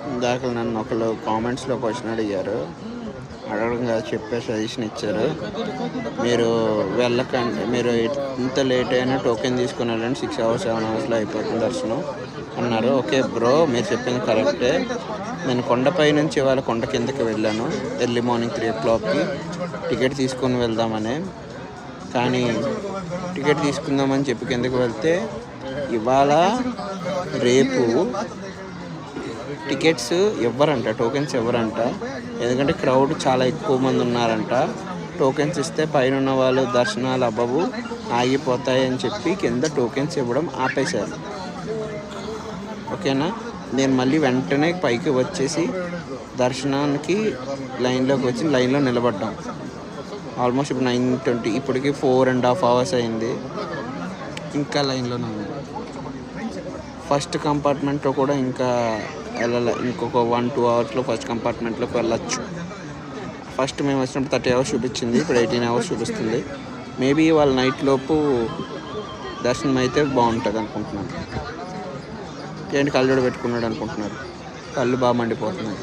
ఇందాక నన్ను ఒకళ్ళు కామెంట్స్లో క్వశ్చన్ అడిగారు. అడగడంగా చెప్పే సజెషన్ ఇచ్చారు. మీరు వెళ్ళకండి, మీరు ఇంత లేట్ అయినా టోకెన్ తీసుకుని వెళ్ళండి, 6 hours 7 hours అయిపోతుంది దర్శనం అన్నారు. ఓకే బ్రో, మీరు చెప్పింది కరెక్టే. నేను కొండపై నుంచి ఇవాళ కొండ కిందకి వెళ్ళాను ఎర్లీ మార్నింగ్ 3 o'clockకి టికెట్ తీసుకొని వెళ్దామని. కానీ టికెట్ తీసుకుందామని చెప్పి కిందకి వెళ్తే ఇవాళ రేపు టికెట్స్ ఇవ్వరంట, టోకెన్స్ ఇవ్వరంట. ఎందుకంటే క్రౌడ్ చాలా ఎక్కువ మంది ఉన్నారంట. టోకెన్స్ ఇస్తే పైన ఉన్న వాళ్ళు దర్శనాలు అవ్వవు, ఆగిపోతాయి అని చెప్పి కింద టోకెన్స్ ఇవ్వడం ఆపేశారు. ఓకేనా. నేను మళ్ళీ వెంటనే పైకి వచ్చేసి దర్శనానికి లైన్లోకి వచ్చి లైన్లో నిలబడ్డాం. ఆల్మోస్ట్ ఇప్పుడు 9:20, ఇప్పటికి 4.5 hours అయింది. ఇంకా లైన్లోనే ఉంది. ఫస్ట్ కంపార్ట్మెంట్లో కూడా ఇంకా వెళ్ళాలి. ఇంకొక 1-2 hours ఫస్ట్ కంపార్ట్మెంట్లోకి వెళ్ళచ్చు. ఫస్ట్ మేము వచ్చినప్పుడు 30 hours చూపించింది, ఇప్పుడు 18 hours చూపిస్తుంది. మేబీ వాళ్ళ నైట్ లోపు దర్శనం అయితే బాగుంటుంది అనుకుంటున్నాను. ఏంటి కళ్ళు పెట్టుకున్నాడు అనుకుంటున్నారు? కళ్ళు బాగా మండిపోతున్నాయి.